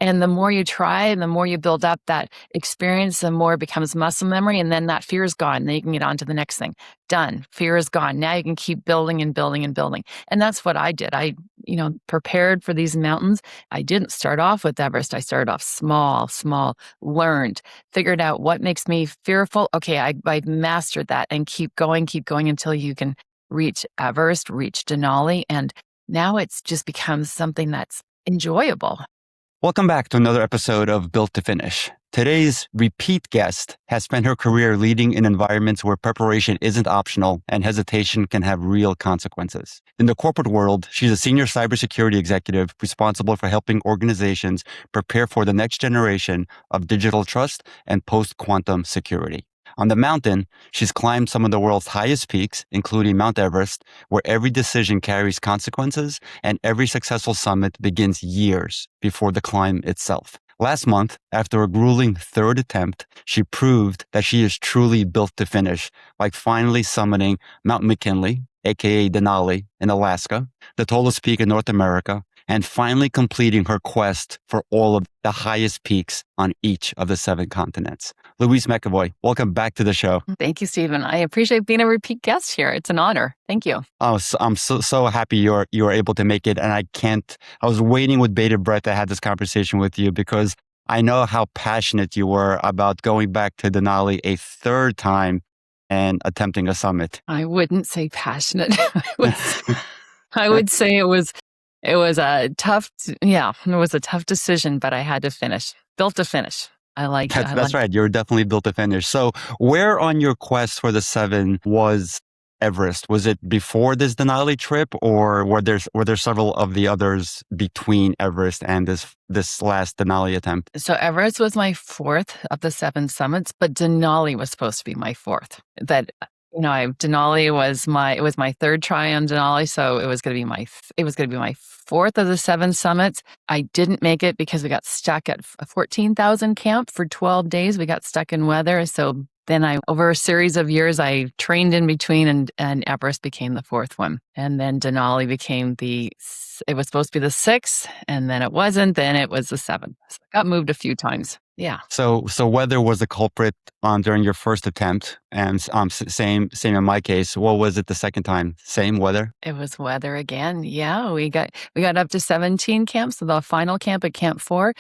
And the more you try and the more you build up that experience, the more it becomes muscle memory. And then that fear is gone. Then you can get on to the next thing. Done. Fear is gone. Now you can keep building and building and building. And that's what I did. I prepared for these mountains. I didn't start off with Everest. I started off small, learned, figured out what makes me fearful. Okay, I mastered that, and keep going until you can reach Everest, reach Denali. And now it's just becomes something that's enjoyable. Welcome back to another episode of Built to Finish. Today's repeat guest has spent her career leading in environments where preparation isn't optional and hesitation can have real consequences. In the corporate world, she's a senior cybersecurity executive responsible for helping organizations prepare for the next generation of digital trust and post-quantum security. On the mountain, she's climbed some of the world's highest peaks, including Mount Everest, where every decision carries consequences and every successful summit begins years before the climb itself. Last month, after a grueling third attempt, she proved that she is truly built to finish by finally summiting Mount McKinley, aka Denali, in Alaska, the tallest peak in North America, and finally completing her quest for all of the highest peaks on each of the 7 continents. Louise McEvoy, welcome back to the show. Thank you, Steven. I appreciate being a repeat guest here. It's an honor. Thank you. Oh, I'm so happy you were able to make it. And I was waiting with bated breath to have this conversation with you because I know how passionate you were about going back to Denali a third time and attempting a summit. I wouldn't say passionate. I would say it was a tough decision, but I had to finish. Built to finish. That's right. You're definitely built to finish. So where on your quest for the 7 was Everest? Was it before this Denali trip, or were there several of the others between Everest and this last Denali attempt? So Everest was my 4th of the 7 summits, but Denali was supposed to be my 4th. Denali was my 3rd try on Denali, so it was going to be my 4th of the 7 summits. I didn't make it because we got stuck at a 14,000 camp for 12 days. We got stuck in weather, so then over a series of years, I trained in between, and Everest became the 4th one, and then Denali became it was supposed to be the 6th, and then it wasn't. Then it was the 7th. So it got moved a few times. Yeah. So weather was the culprit during your first attempt, and same in my case. What was it the second time? Same weather? It was weather again. Yeah, we got up to 17 camps. So the final camp at Camp 4,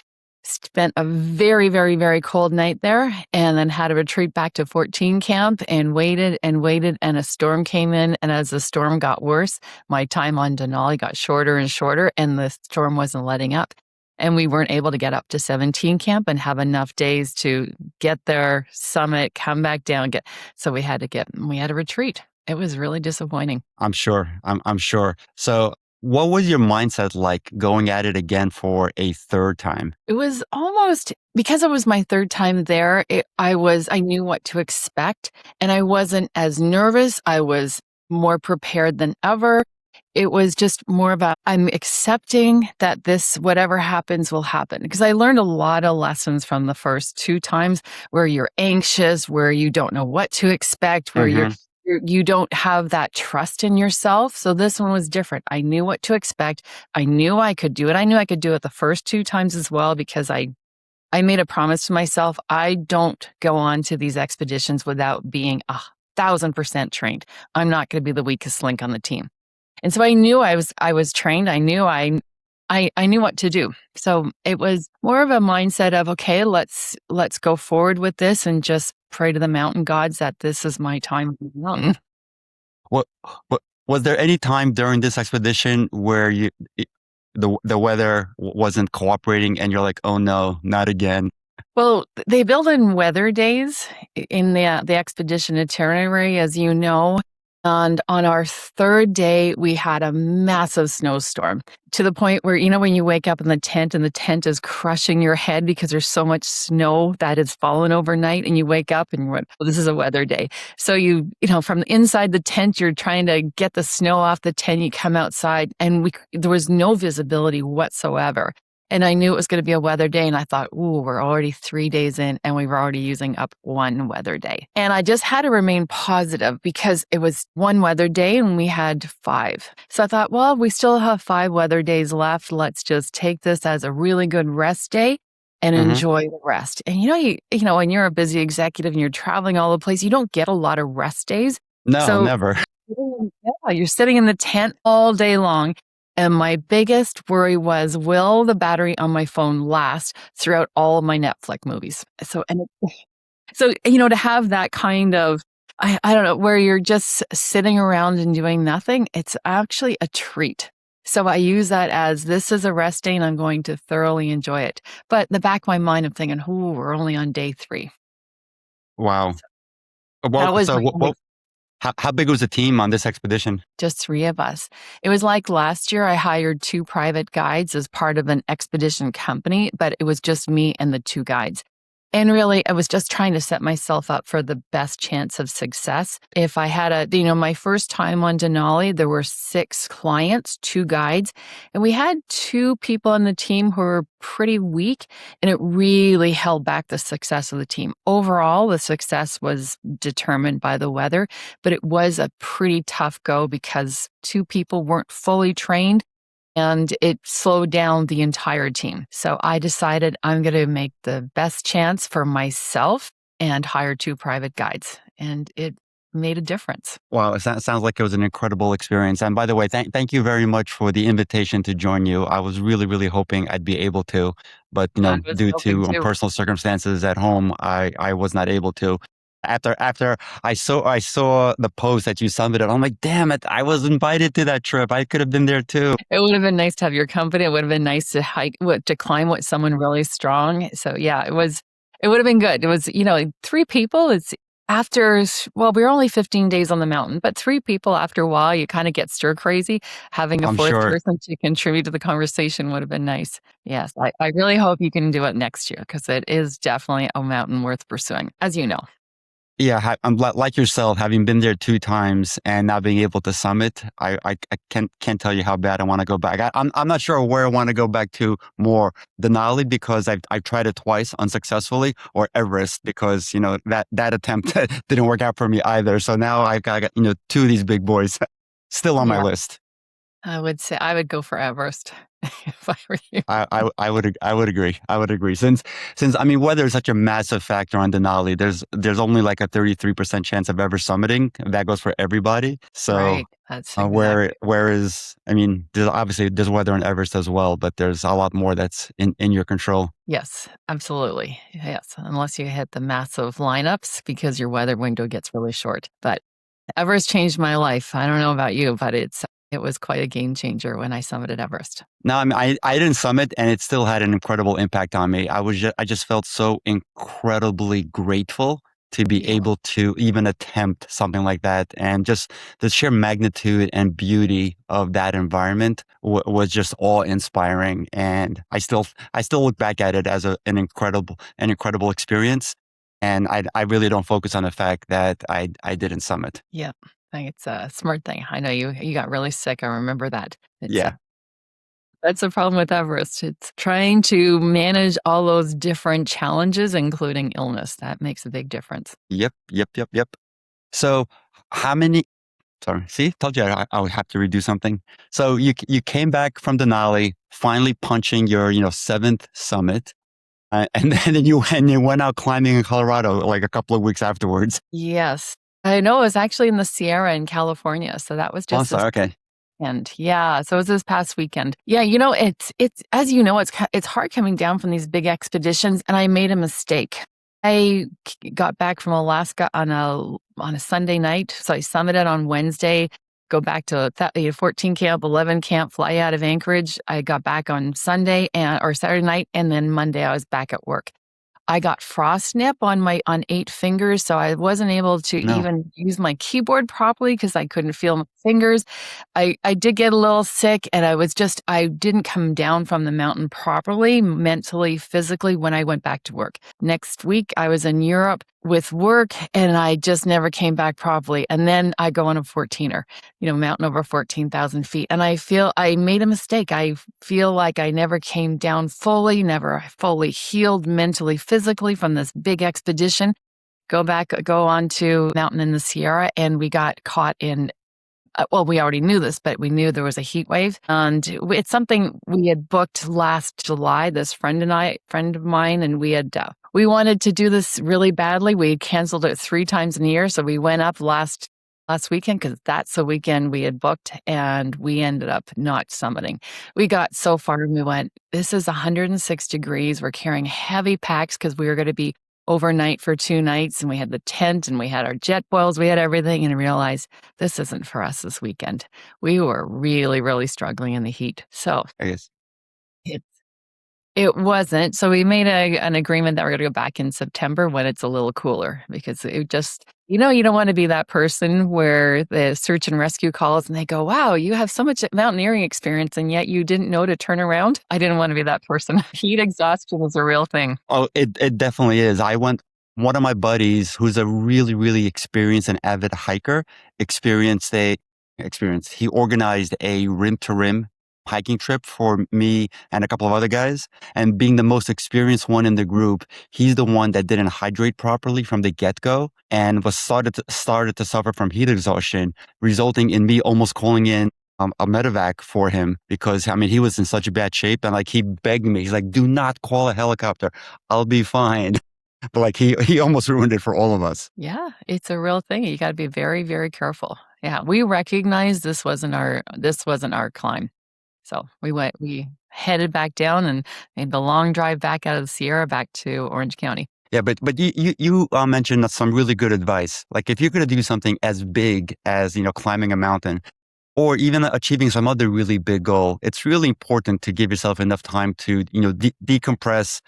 spent a very, very, very cold night there, and then had to retreat back to 14 camp and waited, and a storm came in. And as the storm got worse, my time on Denali got shorter and shorter, and the storm wasn't letting up. And we weren't able to get up to 17 camp and have enough days to get there, summit, come back down. So we had to retreat. It was really disappointing. I'm sure. I'm sure. So what was your mindset like going at it again for a third time? It was almost, because it was my 3rd time there, I knew what to expect, and I wasn't as nervous. I was more prepared than ever. It was just more about, I'm accepting that whatever happens will happen. Because I learned a lot of lessons from the first 2 times where you're anxious, where you don't know what to expect, where you don't have that trust in yourself. So this one was different. I knew what to expect. I knew I could do it. I knew I could do it the first 2 times as well, because I made a promise to myself. I don't go on to these expeditions without being 1,000% trained. I'm not going to be the weakest link on the team. And so I knew I was trained. I knew I knew what to do. So it was more of a mindset of, okay, let's go forward with this and just pray to the mountain gods that this is my time on the mountain. What was there any time during this expedition where the weather wasn't cooperating and you're like, oh no, not again? Well, they build in weather days in the expedition itinerary, as you know. And on our 3rd day, we had a massive snowstorm, to the point where, when you wake up in the tent and the tent is crushing your head because there's so much snow that has fallen overnight, and you wake up and you're like, well, this is a weather day. So from inside the tent, you're trying to get the snow off the tent. You come outside, and there was no visibility whatsoever. And I knew it was going to be a weather day. And I thought, ooh, we're already 3 days in and we were already using up one weather day. And I just had to remain positive because it was one weather day and we had 5. So I thought, well, we still have 5 weather days left. Let's just take this as a really good rest day and Hmm. enjoy the rest. And when you're a busy executive and you're traveling all the place, you don't get a lot of rest days. No, So never. yeah, you're sitting in the tent all day long. And my biggest worry was, will the battery on my phone last throughout all of my Netflix movies? To have that kind of, I don't know, where you're just sitting around and doing nothing, it's actually a treat. So I use that as this is a rest day and I'm going to thoroughly enjoy it. But in the back of my mind, I'm thinking, ooh, we're only on day 3. Wow. So Well, that was so my only how big was the team on this expedition? just 3 of us. It was like last year, I hired 2 private guides as part of an expedition company, but it was just me and the 2 guides. And really, I was just trying to set myself up for the best chance of success. If I had my first time on Denali, there were 6 clients, 2 guides, and we had 2 people on the team who were pretty weak, and it really held back the success of the team. Overall, the success was determined by the weather, but it was a pretty tough go because 2 people weren't fully trained and it slowed down the entire team. So I decided I'm going to make the best chance for myself and hire 2 private guides. And it made a difference. Wow, sounds like it was an incredible experience. And by the way, thank you very much for the invitation to join you. I was really, really hoping I'd be able to, but I was due hoping to too. personal circumstances at home, I was not able to. After I saw the post that you submitted, I'm like, damn it, I was invited to that trip. I could have been there too. It would have been nice to have your company. It would have been nice to to climb with someone really strong. So yeah, it would have been good. It was, 3 people. Well, we were only 15 days on the mountain, but 3 people after a while, you kind of get stir crazy. Having a I'm 4th sure. person to contribute to the conversation would have been nice. Yes, I really hope you can do it next year because it is definitely a mountain worth pursuing, as you know. Yeah, I'm like yourself, having been there 2 times and not being able to summit. I can't tell you how bad I want to go back. I'm not sure where I want to go back to more. Denali because I've tried it twice unsuccessfully, or Everest because that attempt didn't work out for me either. So now I've got 2 of these big boys still on my Yeah, list. I would say I would go for Everest if I were you. I would agree. I would agree. Since I mean weather is such a massive factor on Denali, there's only like a 33% chance of ever summiting. That goes for everybody. So Right. That's exactly. whereas I mean there's weather on Everest as well, but there's a lot more that's in your control. Yes, absolutely. Yes, unless you hit the massive lineups because your weather window gets really short. But Everest changed my life. I don't know about you, but it was quite a game changer when I summited Everest. No, I mean I didn't summit, and it still had an incredible impact on me. I just felt so incredibly grateful to be Yeah. able to even attempt something like that, and just the sheer magnitude and beauty of that environment was just awe inspiring. And I still look back at it as an incredible experience. And I really don't focus on the fact that I didn't summit. Yeah. I think it's a smart thing. I know you got really sick. I remember that. It's Yeah. That's the problem with Everest. It's trying to manage all those different challenges, including illness. That makes a big difference. Yep. Yep. Yep. Yep. So how many Sorry. See, told you I would have to redo something. So you came back from Denali, finally punching your 7th summit, and then you went out climbing in Colorado like a couple of weeks afterwards. Yes. I know it was actually in the Sierra in California. So that was Oh, I'm just this sorry. Okay. weekend. Yeah. So it was this past weekend. Yeah. It's as you know, it's hard coming down from these big expeditions. And I made a mistake. Got back from Alaska on a Sunday night. So I summited on Wednesday, go back to 14 camp, 11 camp, fly out of Anchorage. I got back on Sunday or Saturday night. And then Monday I was back at work. I got frost nip on 8 fingers, so I wasn't able to No. even use my keyboard properly because I couldn't feel fingers. I did get a little sick, and I didn't come down from the mountain properly, mentally, physically, when I went back to work. Next week, I was in Europe with work, and I just never came back properly. And then I go on a 14er, mountain over 14,000 feet. And I feel I made a mistake. I feel like I never came down fully, never fully healed mentally, physically from this big expedition. Go on to mountain in the Sierra, and we got caught in well, we already knew this, but we knew there was a heat wave. And it's something we had booked last July, this friend of mine, and we wanted to do this really badly. We had canceled it 3 times in a year. So we went up last weekend because that's the weekend we had booked, and we ended up not summiting. We got so far and we went, this is 106 degrees. We're carrying heavy packs because we were going to be overnight for 2 nights, and we had the tent and we had our jet boils, we had everything, and realized this isn't for us this weekend. We were really, really struggling in the heat. So I guess. it it wasn't. So we made an agreement that we're going to go back in September when it's a little cooler, because it just, you don't want to be that person where the search and rescue calls and they go, wow, you have so much mountaineering experience and yet you didn't know to turn around. I didn't want to be that person. Heat exhaustion is a real thing. Oh, it definitely is. One of my buddies who's a really, really experienced and avid hiker he organized a rim to rim hiking trip for me and a couple of other guys. And being the most experienced one in the group, he's the one that didn't hydrate properly from the get-go and was started to suffer from heat exhaustion, resulting in me almost calling in a medevac for him, because he was in such bad shape, and he begged me. He's like, "Do not call a helicopter. I'll be fine." But he almost ruined it for all of us. Yeah, it's a real thing. You got to be very, very careful. Yeah, we recognized this wasn't our climb. So we headed back down and made the long drive back out of the Sierra back to Orange County. Yeah, but you mentioned some really good advice. Like, if you're going to do something as big as climbing a mountain, or even achieving some other really big goal, it's really important to give yourself enough time to decompress,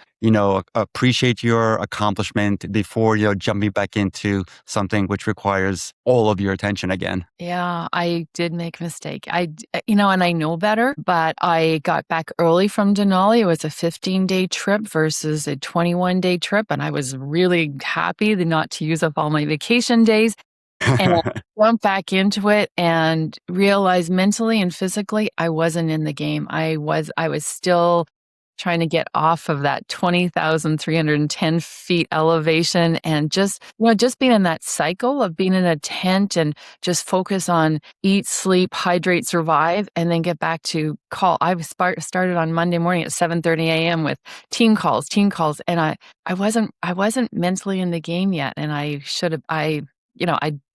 appreciate your accomplishment before jumping back into something which requires all of your attention again. Yeah, I did make a mistake. And I know better, but I got back early from Denali. It was a 15-day trip versus a 21-day trip, and I was really happy not to use up all my vacation days. And I jumped back into it and realized mentally and physically I wasn't in the game. I was still trying to get off of that 20,310 feet elevation, and just being in that cycle of being in a tent and just focus on eat, sleep, hydrate, survive, and then get back to call. I started on Monday morning at 7:30 a.m. with team calls, and I wasn't mentally in the game yet, and I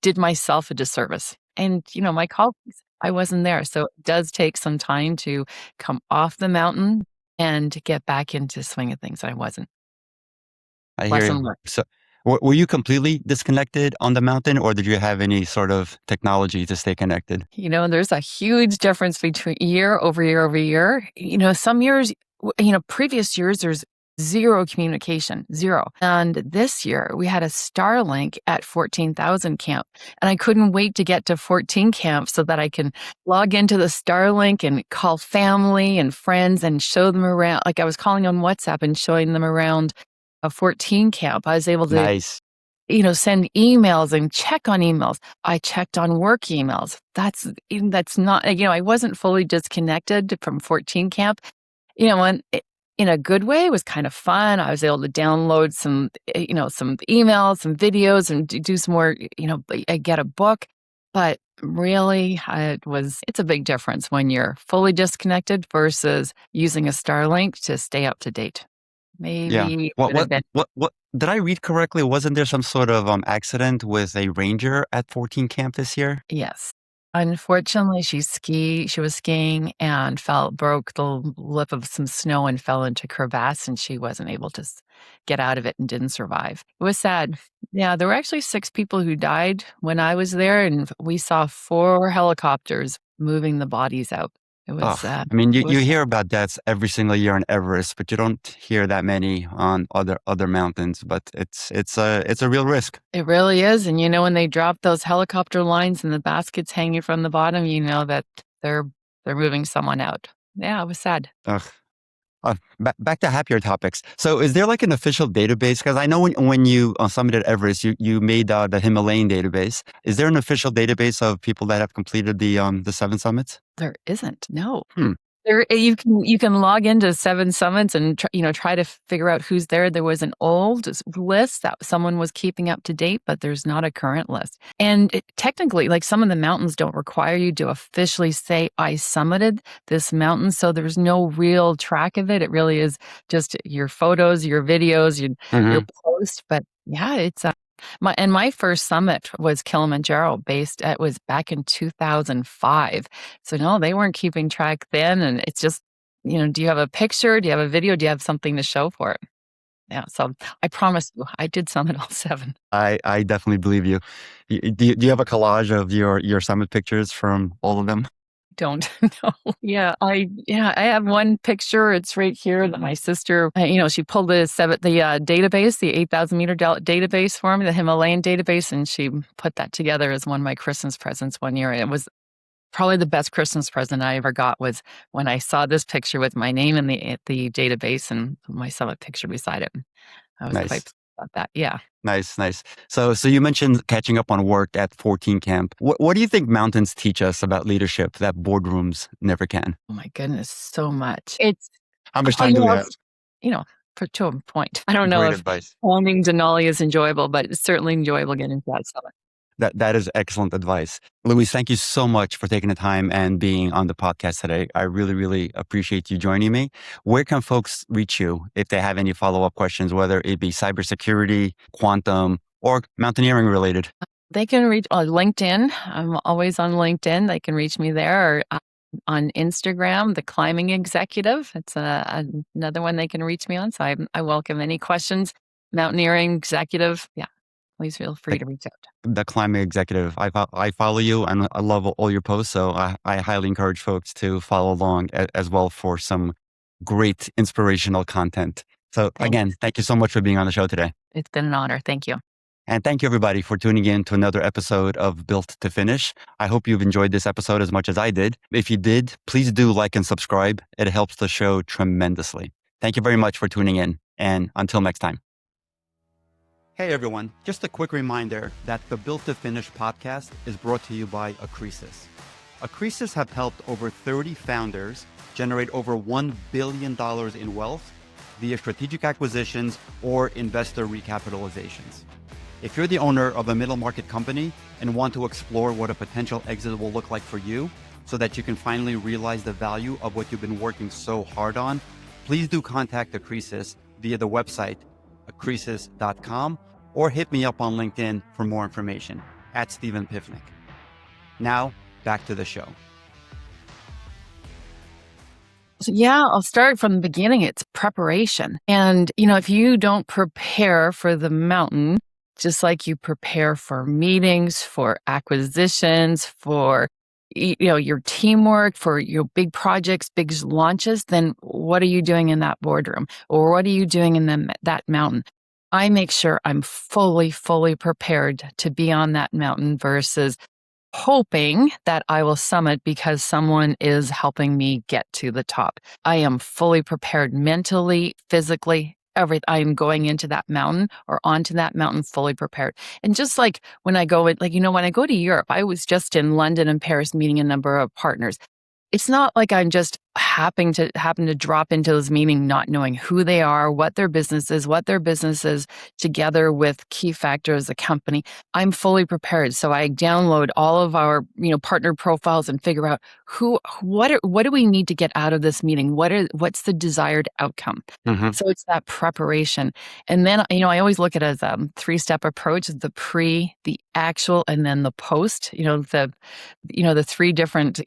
did myself a disservice. And, my colleagues, I wasn't there. So it does take some time to come off the mountain and to get back into swing of things. I wasn't. I hear Lesson you. learned. So, were you completely disconnected on the mountain, or did you have any sort of technology to stay connected? There's a huge difference between year over year over year. Some years, previous years, there's zero communication, zero. And this year we had a Starlink at 14,000 camp, and I couldn't wait to get to 14 camp so that I can log into the Starlink and call family and friends and show them around. Like, I was calling on WhatsApp and showing them around a 14 camp. I was able to, Nice. send emails and check on emails. I checked on work emails. That's not, I wasn't fully disconnected from 14 camp. And in a good way, it was kind of fun. I was able to download some emails, some videos, and do some more, get a book. But really, it's a big difference when you're fully disconnected versus using a Starlink to stay up to date. Yeah. Maybe it What would have what been, what did I read correctly? Wasn't there some sort of accident with a ranger at 14 camp this year? yes. Unfortunately, she was skiing and broke the lip of some snow and fell into a crevasse, and she wasn't able to get out of it and didn't survive. It was sad. Yeah, there were actually 6 people who died when I was there, and we saw 4 helicopters moving the bodies out. It Oh, was, I mean, it you was hear about deaths every single year on Everest, but you don't hear that many on other mountains. But it's a real risk. It really is, and, when they drop those helicopter lines and the baskets hanging from the bottom, you know that they're they're moving someone out. Yeah, it was sad. Ugh. Back to happier topics. So, is there like an official database? Because I know when you summited Everest, you made the Himalayan database. Is there an official database of people that have completed the 7 summits? There isn't, no. Hmm. You can log into 7 Summits and try to figure out who's there. There was an old list that someone was keeping up to date, but there's not a current list. And technically, like some of the mountains don't require you to officially say, I summited this mountain. So there's no real track of it. It really is just your photos, your videos, your Hmm. post. But yeah, it's my first summit was Kilimanjaro it was back in 2005. So no, they weren't keeping track then, and it's just, do you have a picture? Do you have a video? Do you have something to show for it? Yeah, so I promise you, I did summit all 7. I definitely believe you. Do you have a collage of your summit pictures from all of them? Don't know. I have one picture. It's right here that my sister, she pulled the database, the 8,000-meter database for me, the Himalayan database, and she put that together as one of my Christmas presents one year. It was probably the best Christmas present I ever got was when I saw this picture with my name in the database and my summit picture beside it. I was quite Nice. pleased about that. Yeah. Nice, nice. So you mentioned catching up on work at 14 Camp. What do you think mountains teach us about leadership that boardrooms never can? Oh my goodness, so much. It's How much oh, time do we have? you know, to a point. I don't know Great if advice. climbing Denali is enjoyable, but it's certainly enjoyable getting to that summit. That is excellent advice. Louise, thank you so much for taking the time and being on the podcast today. I really, really appreciate you joining me. Where can folks reach you if they have any follow-up questions, whether it be cybersecurity, quantum, or mountaineering related? They can reach on LinkedIn. I'm always on LinkedIn. They can reach me there or on Instagram, the Climbing Executive. It's another one they can reach me on. So I welcome any questions. Mountaineering Executive. Yeah, please feel free The, to reach out. the climate executive. I follow you and I love all your posts. So I highly encourage folks to follow along as well for some great inspirational content. So Thanks. again, thank you so much for being on the show today. It's been an honor. Thank you. And thank you, everybody, for tuning in to another episode of Built to Finish. I hope you've enjoyed this episode as much as I did. If you did, please do like and subscribe. It helps the show tremendously. Thank you very much for tuning in. And until next time. Hey, everyone. Just a quick reminder that the Built to Finish podcast is brought to you by Accresis. Accresis have helped over 30 founders generate over $1 billion in wealth via strategic acquisitions or investor recapitalizations. If you're the owner of a middle market company and want to explore what a potential exit will look like for you so that you can finally realize the value of what you've been working so hard on, please do contact Accresis via the website accresis.com or hit me up on LinkedIn for more information at Steven Pivnik. Now, back to the show. So yeah, I'll start from the beginning. It's preparation. And, if you don't prepare for the mountain, just like you prepare for meetings, for acquisitions, for your teamwork, for your big projects, big launches, then what are you doing in that boardroom? Or what are you doing in that mountain? I make sure I'm fully, fully prepared to be on that mountain versus hoping that I will summit because someone is helping me get to the top. I am fully prepared mentally, physically, everything. I am going into that mountain or onto that mountain fully prepared. And just like when I go, when I go to Europe, I was just in London and Paris meeting a number of partners. It's not like I'm just happen to drop into this meeting not knowing who they are, what their business is, together with key factors, the company. I'm fully prepared. So I download all of our, partner profiles and figure out what do we need to get out of this meeting? What's the desired outcome? Mm-hmm. So it's that preparation. And then, I always look at it as a 3-step approach, the pre, the actual, and then the post, the 3 different,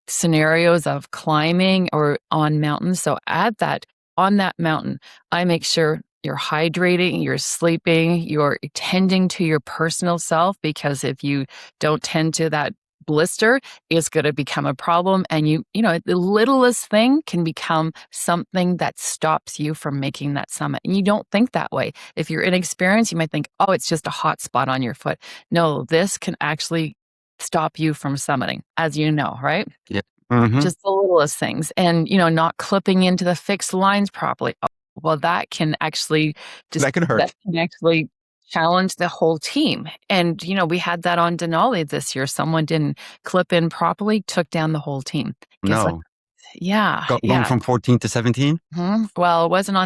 scenarios of climbing or on mountains. So at that, on that mountain, I make sure you're hydrating, you're sleeping, you're tending to your personal self, because if you don't tend to that blister is going to become a problem. And the littlest thing can become something that stops you from making that summit. And you don't think that way. If you're inexperienced, you might think, oh, it's just a hot spot on your foot. No, this can actually stop you from summiting, as you know, right? Yeah. Mm-hmm. Just the littlest things. And, not clipping into the fixed lines properly. Oh, well, that can actually That can hurt. that can actually challenge the whole team. And, we had that on Denali this year. Someone didn't clip in properly, took down the whole team. Guess what? No. Yeah, Going yeah. from 14 to 17? Well, it wasn't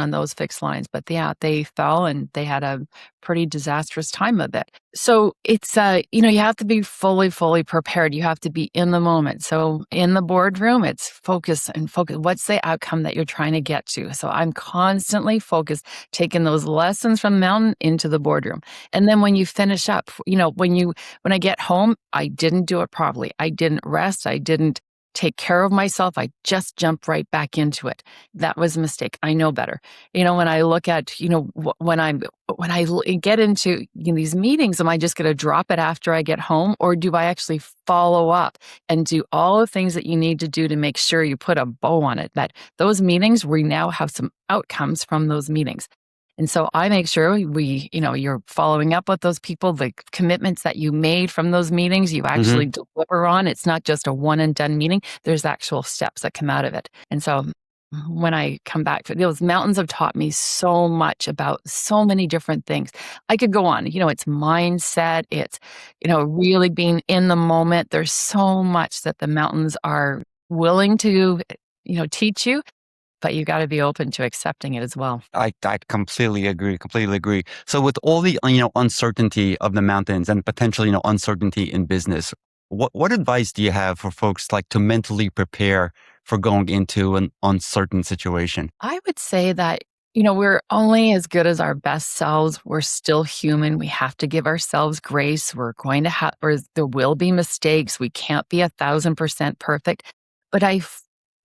on those fixed lines, but yeah, they fell and they had a pretty disastrous time of it. So it's, you have to be fully prepared. You have to be in the moment. So in the boardroom, it's focus and focus. What's the outcome that you're trying to get to? So I'm constantly focused, taking those lessons from the mountain into the boardroom. And then when you finish up, when I get home, I didn't do it properly. I didn't rest. I didn't take care of myself. I just jumped right back into it. That was a mistake. I know better. When I look at, when get into these meetings, am I just going to drop it after I get home, or do I actually follow up and do all the things that you need to do to make sure you put a bow on it? That those meetings, we now have some outcomes from those meetings. And so I make sure you're following up with those people, the commitments that you made from those meetings, you actually deliver on. It's not just a one and done meeting. There's actual steps that come out of it. And so when I come back, those mountains have taught me so much about so many different things. I could go on, it's mindset. It's, really being in the moment. There's so much that the mountains are willing to, teach you. But you got to be open to accepting it as well. I completely agree. Completely agree. So with all the uncertainty of the mountains and potentially uncertainty in business, what advice do you have for folks like to mentally prepare for going into an uncertain situation? I would say that we're only as good as our best selves. We're still human. We have to give ourselves grace. We're going to have, or there will be mistakes. We can't be 1,000% perfect. But I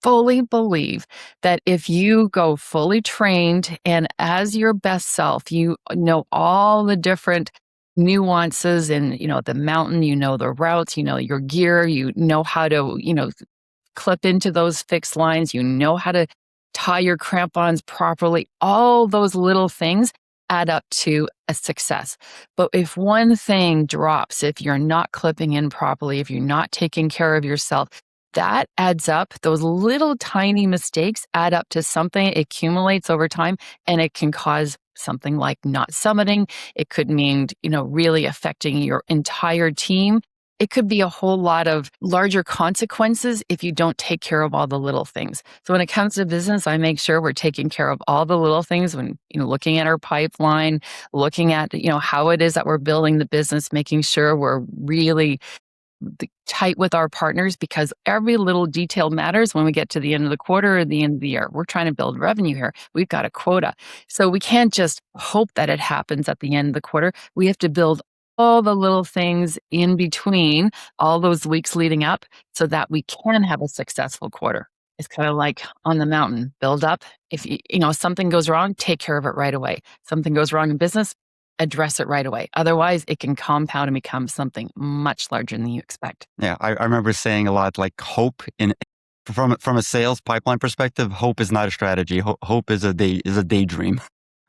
fully believe that if you go fully trained and as your best self, you know all the different nuances in, the mountain, the routes, your gear, how to, clip into those fixed lines, how to tie your crampons properly. All those little things add up to a success. But if one thing drops, if you're not clipping in properly, if you're not taking care of yourself, that adds up. Those little tiny mistakes add up to something, it accumulates over time, and it can cause something like not summiting. It could mean, really affecting your entire team. It could be a whole lot of larger consequences if you don't take care of all the little things. So when it comes to business, I make sure we're taking care of all the little things when, looking at our pipeline, looking at, how it is that we're building the business, making sure we're really tight with our partners, because every little detail matters when we get to the end of the quarter or the end of the year. We're trying to build revenue here. We've got a quota. So we can't just hope that it happens at the end of the quarter. We have to build all the little things in between, all those weeks leading up, so that we can have a successful quarter. It's kind of like on the mountain, build up. If something goes wrong, take care of it right away. Something goes wrong in business, address it right away. Otherwise, it can compound and become something much larger than you expect. Yeah, I remember saying a lot like hope from a sales pipeline perspective. Hope is not a strategy. Hope is a daydream.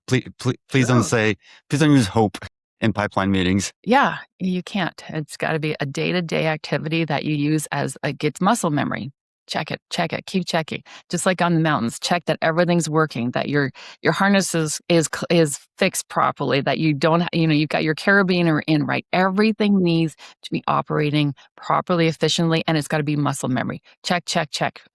Please don't use hope in pipeline meetings. Yeah, you can't. It's got to be a day-to-day activity that you use as it's muscle memory. Check it, keep checking. Just like on the mountains, check that everything's working, that your harness is fixed properly, that you don't, you've got your carabiner in right. Everything needs to be operating properly, efficiently, and it's got to be muscle memory. Check.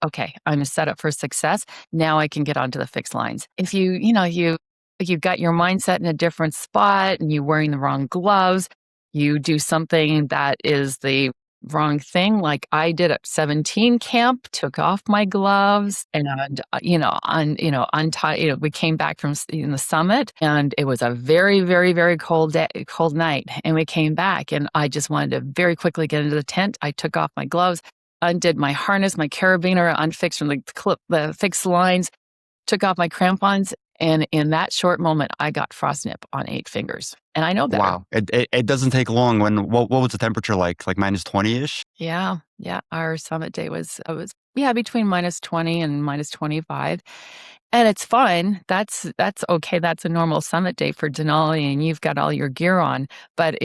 Okay, I'm set up for success. Now I can get onto the fixed lines. If you've got your mindset in a different spot and you're wearing the wrong gloves, you do something that is the wrong thing, like I did at 17 camp, took off my gloves and, untie, we came back from the summit and it was a very, very, very cold night. And we came back and I just wanted to very quickly get into the tent. I took off my gloves, undid my harness, my carabiner, unfixed from the fixed lines, took off my crampons, And in that short moment, I got frostnip on 8 fingers. And I know better. Wow. It doesn't take long. What was the temperature like minus 20-ish? Yeah. Yeah. Our summit day was between minus 20 and minus 25. And it's fine. That's okay. That's a normal summit day for Denali, and you've got all your gear on. But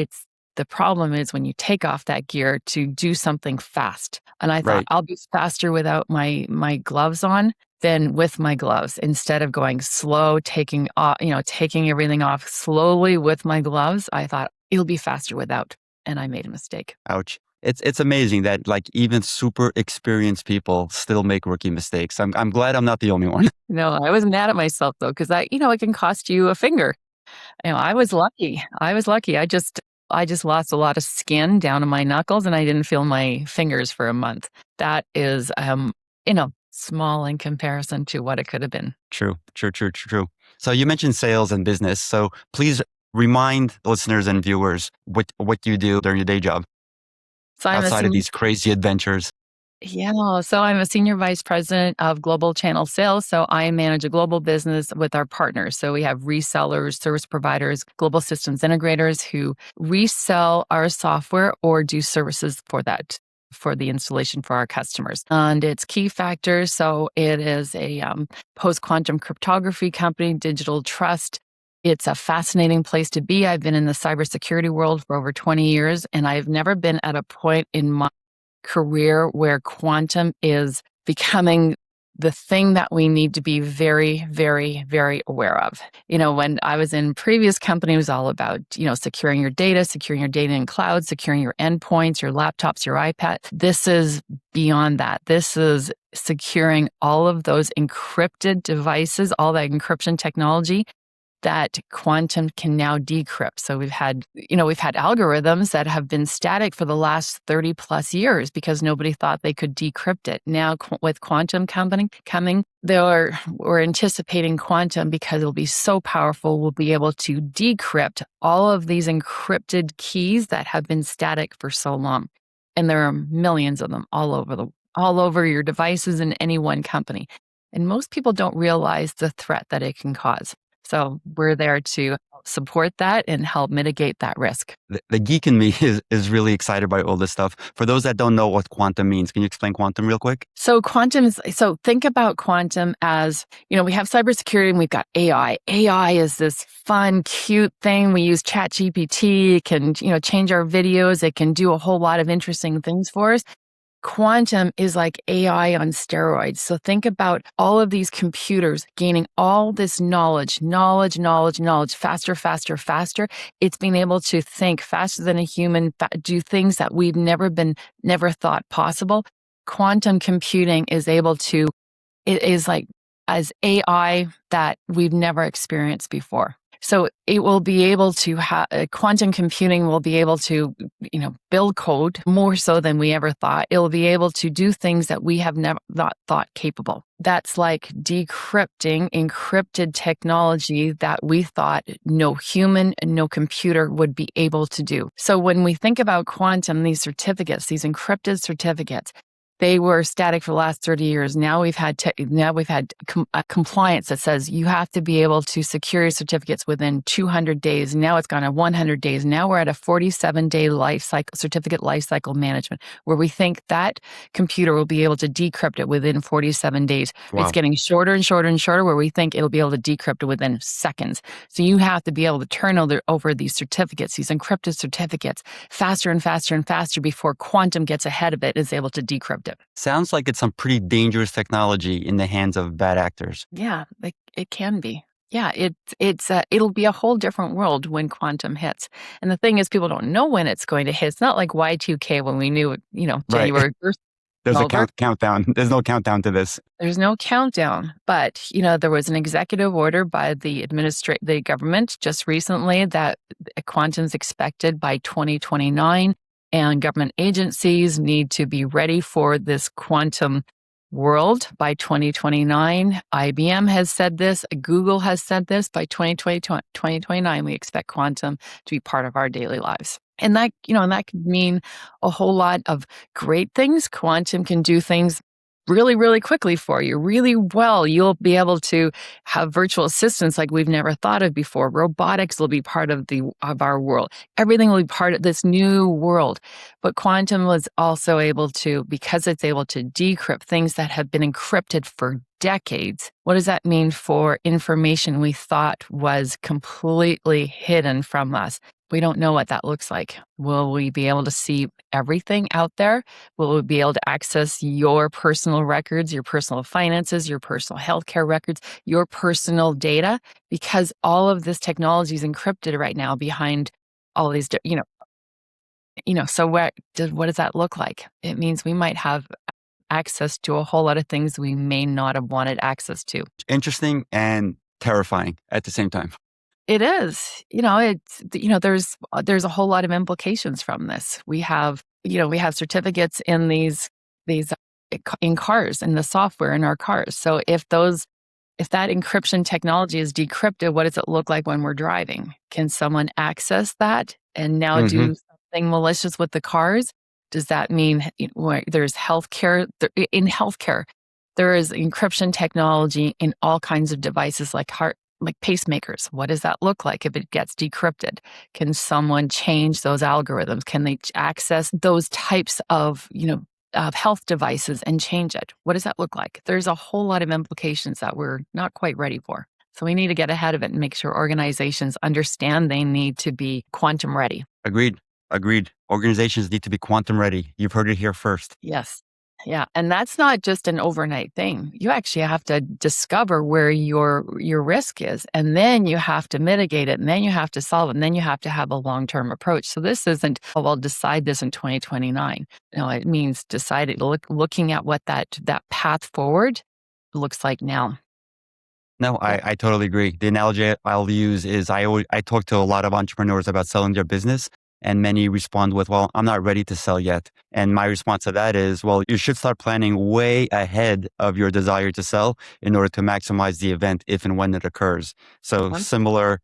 the problem is when you take off that gear to do something fast. And I thought Right. I'll be faster without my gloves on than with my gloves. Instead of going slow, taking everything off slowly with my gloves, I thought it'll be faster without. And I made a mistake. Ouch. It's amazing that like even super experienced people still make rookie mistakes. I'm glad I'm not the only one. No, I was mad at myself though, because it can cost you a finger. I was lucky. I was lucky. I just lost a lot of skin down in my knuckles, and I didn't feel my fingers for a month. That is, small in comparison to what it could have been. True. So you mentioned sales and business. So please remind listeners and viewers what you do during your day job So outside of these crazy adventures. so I'm a senior vice president of global channel sales. So I manage a global business with our partners. So we have resellers, service providers, global systems integrators who resell our software or do services for the installation for our customers. And it's key factors. So it is a post-quantum cryptography company, digital trust. It's a fascinating place to be. I've been in the cybersecurity world for over 20 years, and I've never been at a point in my career where quantum is becoming the thing that we need to be very, very, very aware of. When I was in previous company, it was all about, securing your data in cloud, securing your endpoints, your laptops, your iPad. This is beyond that. This is securing all of those encrypted devices, all that encryption technology that quantum can now decrypt. So we've had algorithms that have been static for the last 30 plus years because nobody thought they could decrypt it. Now with quantum coming, we're anticipating quantum because it'll be so powerful. We'll be able to decrypt all of these encrypted keys that have been static for so long. And there are millions of them all over your devices in any one company. And most people don't realize the threat that it can cause. So we're there to support that and help mitigate that risk. The geek in me is really excited by all this stuff. For those that don't know what quantum means, can you explain quantum real quick? So think about quantum as, we have cybersecurity and we've got AI. AI is this fun, cute thing. We use ChatGPT. It can, change our videos. It can do a whole lot of interesting things for us. Quantum is like AI on steroids. So think about all of these computers gaining all this knowledge, faster. It's being able to think faster than a human, do things that we've never thought possible. Quantum computing it is like as AI that we've never experienced before. So it will be able to quantum computing will be able to, build code more so than we ever thought. It will be able to do things that we have never thought capable. That's like decrypting encrypted technology that we thought no human and no computer would be able to do. So when we think about quantum, these encrypted certificates, they were static for the last 30 years. Now we've had compliance that says you have to be able to secure your certificates within 200 days. Now it's gone to 100 days. Now we're at a 47-day certificate lifecycle management, where we think that computer will be able to decrypt it within 47 days. Wow. It's getting shorter and shorter, where we think it'll be able to decrypt it within seconds. So you have to be able to turn over these certificates, these encrypted certificates, faster and faster before quantum gets ahead of it, is able to decrypt it. Sounds like it's some pretty dangerous technology in the hands of bad actors. Yeah, it can be. Yeah, it'll be a whole different world when quantum hits. And the thing is, people don't know when it's going to hit. It's not like Y2K when we knew, January 1st. There's a countdown. There's no countdown to this. There's no countdown, but there was an executive order by the government just recently that quantum's expected by 2029. And government agencies need to be ready for this quantum world by 2029. IBM has said this. Google has said this. By 2029, we expect quantum to be part of our daily lives. And that could mean a whole lot of great things. Quantum can do things really, really quickly for you, really well. You'll be able to have virtual assistants like we've never thought of before. Robotics will be part of our world. Everything will be part of this new world. But quantum was also able to, because it's able to decrypt things that have been encrypted for decades. What does that mean for information we thought was completely hidden from us? We don't know what that looks like. Will we be able to see everything out there? Will we be able to access your personal records, your personal finances, your personal healthcare records, your personal data? Because all of this technology is encrypted right now behind all these, so what does that look like? It means we might have access to a whole lot of things we may not have wanted access to. Interesting and terrifying at the same time. It is. There's a whole lot of implications from this. We have certificates in these in cars, in the software in our cars. So if that encryption technology is decrypted, what does it look like when we're driving? Can someone access that and now do something malicious with the cars? Does that mean there's healthcare? In healthcare, there is encryption technology in all kinds of devices like pacemakers. What does that look like if it gets decrypted? Can someone change those algorithms? Can they access those types of health devices and change it? What does that look like? There's a whole lot of implications that we're not quite ready for. So we need to get ahead of it and make sure organizations understand they need to be quantum ready. Agreed. Organizations need to be quantum ready. You've heard it here first. Yes. Yeah. And that's not just an overnight thing. You actually have to discover where your risk is, and then you have to mitigate it, and then you have to solve it, and then you have to have a long-term approach. So this isn't, I'll decide this in 2029. No, it means looking at what that path forward looks like now. No, I totally agree. The analogy I'll use is I talk to a lot of entrepreneurs about selling their business, and many respond with, well, I'm not ready to sell yet. And my response to that is, well, you should start planning way ahead of your desire to sell in order to maximize the event if and when it occurs. So similar,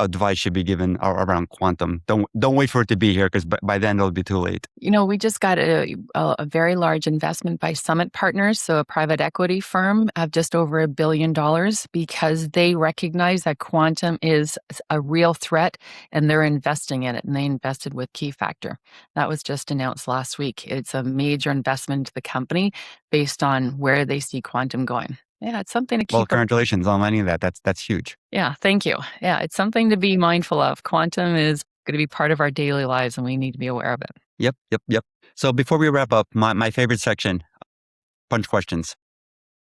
advice should be given around quantum. Don't wait for it to be here, because by then it'll be too late. We just got a very large investment by Summit Partners, so a private equity firm of just over $1 billion, because they recognize that quantum is a real threat and they're investing in it, and they invested with Key Factor. That was just announced last week. It's a major investment into the company based on where they see quantum going. Yeah, it's something to keep. Well, congratulations on landing that. That's huge. Yeah, thank you. Yeah, it's something to be mindful of. Quantum is going to be part of our daily lives, and we need to be aware of it. Yep. So before we wrap up, my favorite section, punch questions.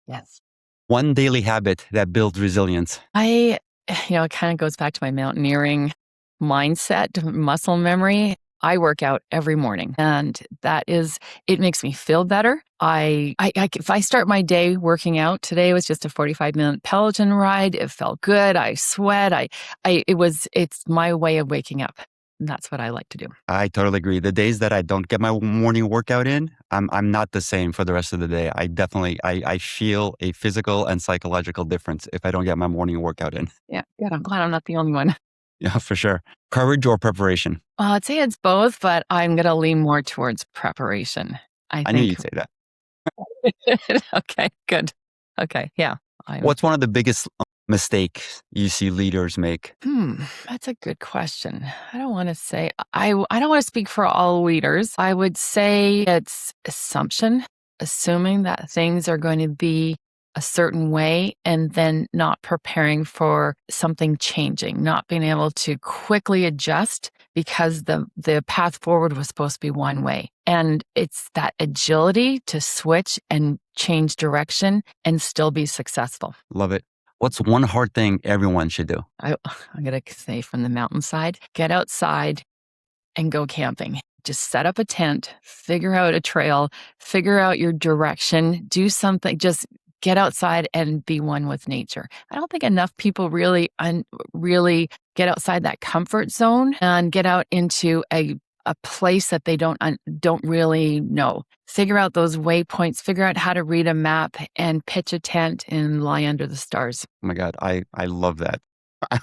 Yes. One daily habit that builds resilience. It kind of goes back to my mountaineering mindset, muscle memory. I work out every morning, and it makes me feel better. If I start my day working out, today was just a 45-minute Peloton ride. It felt good. I sweat. It's my way of waking up. And that's what I like to do. I totally agree. The days that I don't get my morning workout in, I'm not the same for the rest of the day. I feel a physical and psychological difference if I don't get my morning workout in. Yeah, good. I'm glad I'm not the only one. Yeah, for sure. Courage or preparation? I'd say it's both, but I'm going to lean more towards preparation. I knew you'd say that. Okay, good. Okay, yeah. What's one of the biggest mistakes you see leaders make? That's a good question. I don't want to say, I don't want to speak for all leaders. I would say it's assuming that things are going to be a certain way and then not preparing for something changing, not being able to quickly adjust because the path forward was supposed to be one way. And it's that agility to switch and change direction and still be successful. Love it. What's one hard thing everyone should do? I'm going to say from the mountainside, get outside and go camping. Just set up a tent, figure out a trail, figure out your direction, do something, just get outside and be one with nature. I don't think enough people really get outside that comfort zone and get out into a place that they don't really know. Figure out those waypoints, figure out how to read a map and pitch a tent and lie under the stars. Oh my God, I love that.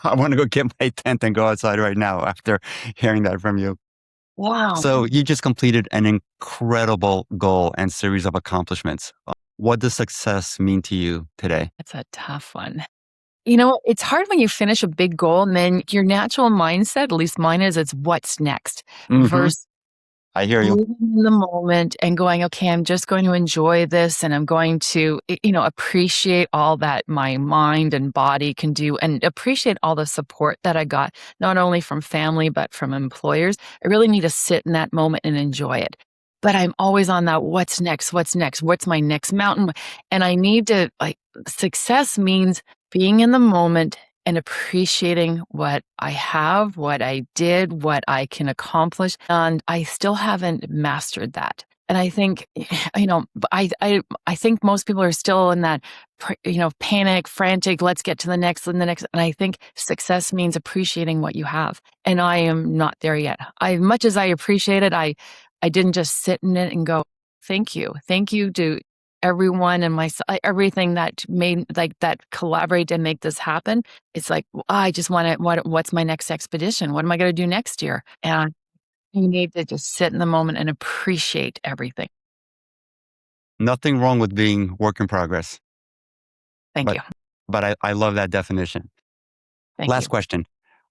I want to go get my tent and go outside right now after hearing that from you. Wow. So you just completed an incredible goal and series of accomplishments. What does success mean to you today? That's a tough one. You know, it's hard when you finish a big goal and then your natural mindset, at least mine is, it's what's next Hmm. versus I hear you. living in the moment and going, okay, I'm just going to enjoy this and I'm going to, appreciate all that my mind and body can do and appreciate all the support that I got, not only from family, but from employers. I really need to sit in that moment and enjoy it. But I'm always on that, what's next? What's next? What's my next mountain? And I need to, success means being in the moment and appreciating what I have, what I did, what I can accomplish. And I still haven't mastered that. And I think, I think most people are still in that, panic, frantic, let's get to the next and the next. And I think success means appreciating what you have. And I am not there yet. Much as I appreciate it, I didn't just sit in it and go, thank you. Thank you to everyone and everything that made that collaborate and make this happen. It's like, I just want to, what's my next expedition? What am I going to do next year? And you need to just sit in the moment and appreciate everything. Nothing wrong with being work in progress, Thank but you. I love that definition. Thank Last you. question.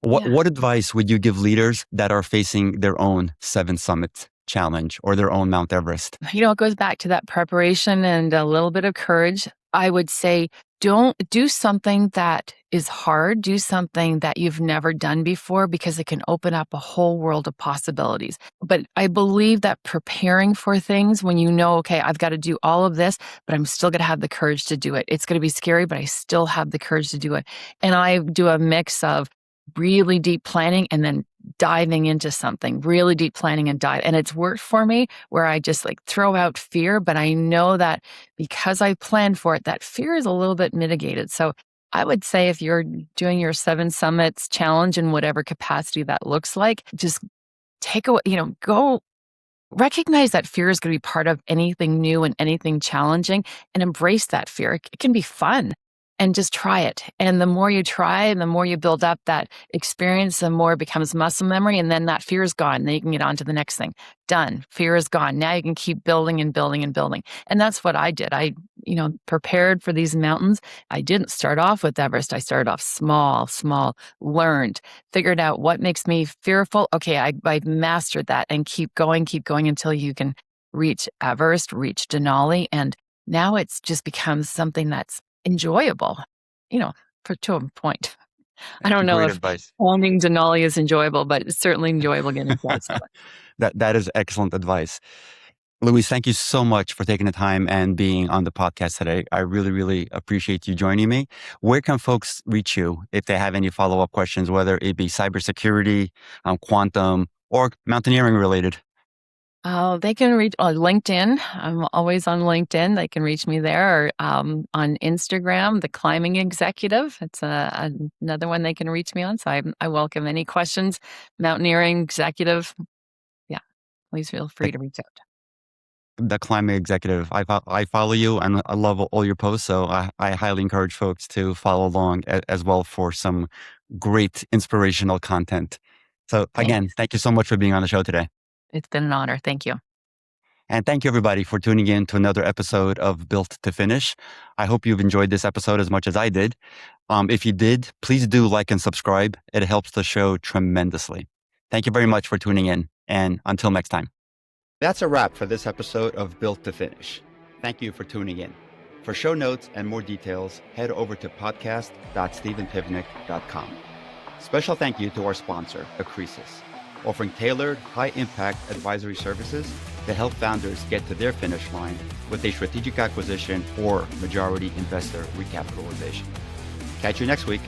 Yeah. What advice would you give leaders that are facing their own 7 Summits challenge or their own Mount Everest? It goes back to that preparation and a little bit of courage. I would say, don't do something that is hard. Do something that you've never done before because it can open up a whole world of possibilities. But I believe that preparing for things when you know, okay, I've got to do all of this, but I'm still going to have the courage to do it. It's going to be scary, but I still have the courage to do it. And I do a mix of really deep planning and then diving into something, really deep planning and dive. And it's worked for me where I just throw out fear, but I know that because I planned for it, that fear is a little bit mitigated. So I would say if you're doing your 7 Summits challenge in whatever capacity that looks like, just take away, go recognize that fear is going to be part of anything new and anything challenging and embrace that fear. It can be fun and just try it. And the more you try and the more you build up that experience, the more it becomes muscle memory. And then that fear is gone. Then you can get on to the next thing. Done. Fear is gone. Now you can keep building and building and building. And that's what I did. I, prepared for these mountains. I didn't start off with Everest. I started off small, learned, figured out what makes me fearful. Okay, I've mastered that and keep going until you can reach Everest, reach Denali. And now it's just becomes something that's enjoyable, to a point. I don't know Great if advice. owning Denali is enjoyable, but it's certainly enjoyable getting close to it. That is excellent advice. Louise, thank you so much for taking the time and being on the podcast today. I really, really appreciate you joining me. Where can folks reach you if they have any follow-up questions, whether it be cybersecurity, quantum, or mountaineering related? Oh, they can reach LinkedIn. I'm always on LinkedIn. They can reach me there or on Instagram, The Climbing Executive. It's another one they can reach me on. So I welcome any questions. Mountaineering executive. Yeah, please feel free to reach out. The Climate Executive. I follow you and I love all your posts. So I highly encourage folks to follow along as well for some great inspirational content. So again, Thanks. thank you so much for being on the show today. It's been an honor. Thank you. And thank you everybody for tuning in to another episode of Built to Finish. I hope you've enjoyed this episode as much as I did. If you did, please do like and subscribe. It helps the show tremendously. Thank you very much for tuning in. And until next time. That's a wrap for this episode of Built to Finish. Thank you for tuning in. For show notes and more details, head over to podcast.stevenpivnik.com. Special thank you to our sponsor, Acresis, offering tailored, high-impact advisory services to help founders get to their finish line with a strategic acquisition or majority investor recapitalization. Catch you next week.